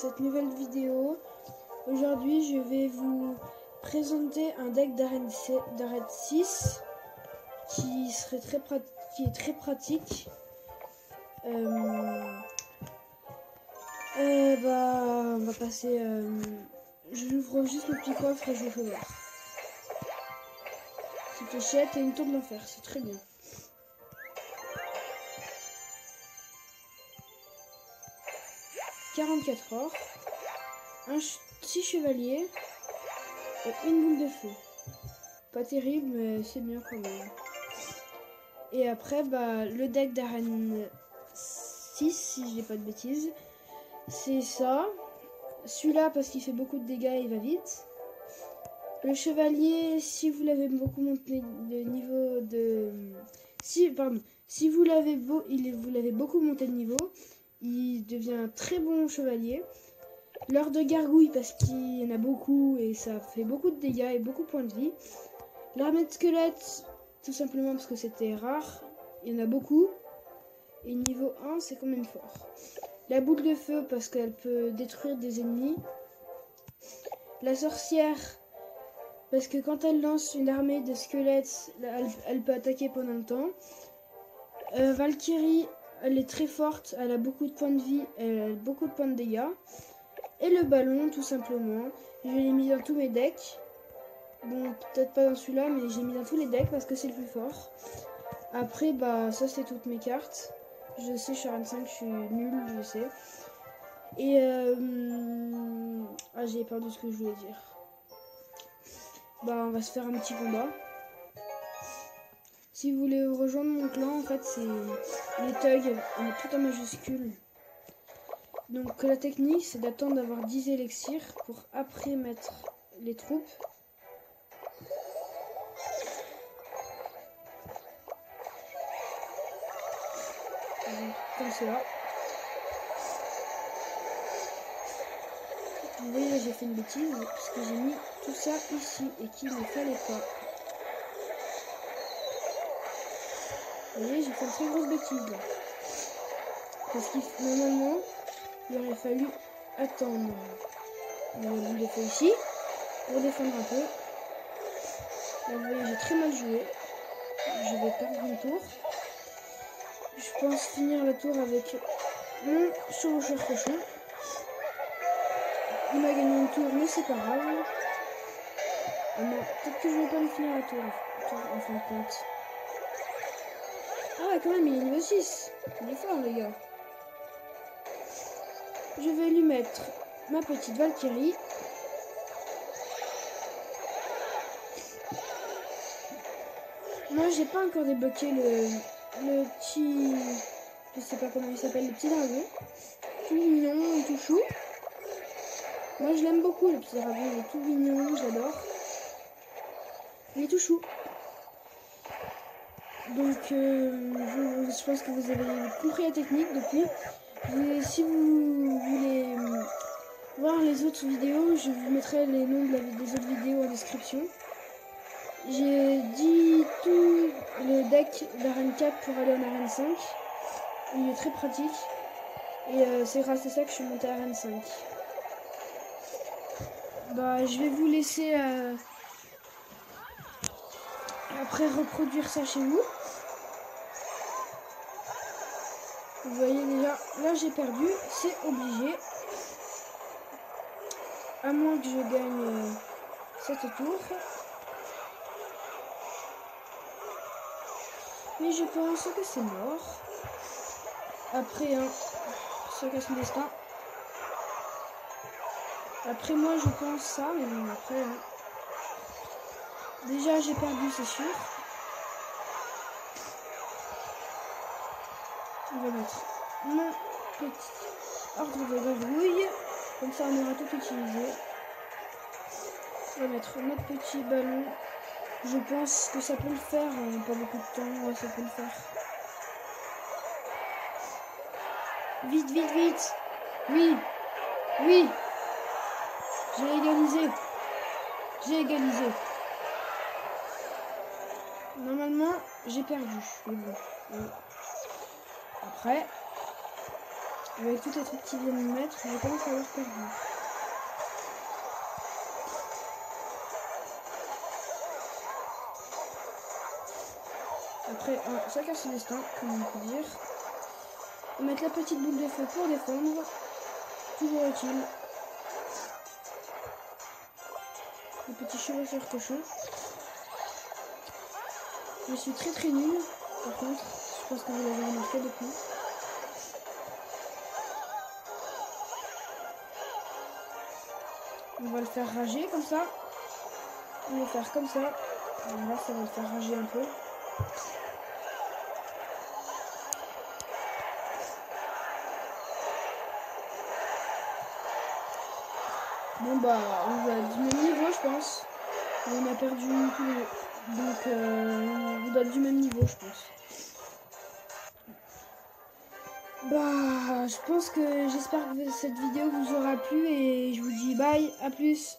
cette nouvelle vidéo. Aujourd'hui, je vais vous présenter un deck d'arène 6 qui est très pratique. On va passer. Je vous ouvre juste le petit coffre et je vous fais voir. Petite fléchette et une tour de l'enfer, c'est très bien. « 44 or, 6 chevaliers et une boule de feu. Pas terrible, mais c'est bien quand même. Et après, le deck d'arène 6, si je dis pas de bêtises, c'est ça. Celui-là, parce qu'il fait beaucoup de dégâts, il va vite. Le chevalier, si vous l'avez beaucoup monté de niveau de... Si vous l'avez beaucoup monté de niveau, il devient un très bon chevalier. L'heure de gargouille, parce qu'il y en a beaucoup et ça fait beaucoup de dégâts et beaucoup de points de vie. L'armée de squelette, tout simplement parce que c'était rare. Il y en a beaucoup. Et niveau 1, c'est quand même fort. La boule de feu, parce qu'elle peut détruire des ennemis. La sorcière, parce que quand elle lance une armée de squelettes, elle peut attaquer pendant le temps. Valkyrie, elle est très forte, elle a beaucoup de points de vie, elle a beaucoup de points de dégâts. Et le ballon, tout simplement. Je l'ai mis dans tous mes decks. Bon, peut-être pas dans celui-là, mais j'ai mis dans tous les decks parce que c'est le plus fort. Après, ça c'est toutes mes cartes. Je sais, je suis RN5, je suis nulle, je sais. Et j'ai perdu ce que je voulais dire. On va se faire un petit combat. Si vous voulez rejoindre mon clan, en fait, c'est les thugs, tout en majuscule. Donc la technique, c'est d'attendre d'avoir 10 élixirs pour après mettre les troupes. Comme cela. Vous voyez, là, j'ai fait une bêtise parce que j'ai mis tout ça ici et qu'il ne fallait pas. Vous voyez, j'ai fait une très grosse bêtise là. Parce que normalement, il aurait fallu attendre. On va vous le faire ici pour défendre un peu. Là, vous voyez, j'ai très mal joué. Je vais perdre une tour. Je pense finir la tour avec mon chevaucheur cochon. Il m'a gagné une tour, mais c'est pas grave. Ah non, peut-être que je vais pas lui finir la tour en fin de compte. Ah ouais, quand même, il est niveau 6. Il est fort, les gars. Je vais lui mettre ma petite Valkyrie. Moi, j'ai pas encore débloqué le petit... Je sais pas comment il s'appelle, le petit dragon. Tout mignon, tout chou. Moi, je l'aime beaucoup, le petit dragon. Il est tout mignon, j'adore. Il est tout chou. Donc, je pense que vous avez compris la technique depuis. Si vous voulez voir les autres vidéos, je vous mettrai les noms des autres vidéos en description. J'ai dit tout le deck d'arène 4 pour aller en arène 5. Il est très pratique. Et c'est grâce à ça que je suis montée à arène 5. Je vais vous laisser après reproduire ça chez vous. Vous voyez déjà, là j'ai perdu, c'est obligé. À moins que je gagne cette tour. Mais je pense que c'est mort. Après, chacun son destin. Après moi je pense ça, mais bon après... Déjà j'ai perdu, c'est sûr. On va mettre mon petit ordre de gargouille. Comme ça on aura tout utilisé. On va mettre notre petit ballon. Je pense que ça peut le faire. Pas beaucoup de temps, ouais, ça peut le faire. Vite, vite, vite. Oui. Oui. J'ai égalisé. J'ai égalisé. Normalement, j'ai perdu. Mais bon. Après, Avec tous les trucs qui viennent me mettre, je commence à avoir perdu. Après, chacun son destin, comme on peut dire. On va mettre la petite boule de feu pour défendre. Toujours utile. Le petit chevaucheur cochon. Je suis très nul. Par contre, je pense que vous l'avez remarqué depuis. On va le faire rager comme ça. On va faire comme ça. Voilà, ça va le faire rager un peu. Bon bah, on va du même niveau, je pense. On a perdu tous les deux. Donc, on doit être du même niveau, je pense. Bah, je pense que j'espère que cette vidéo vous aura plu et je vous dis bye, à plus.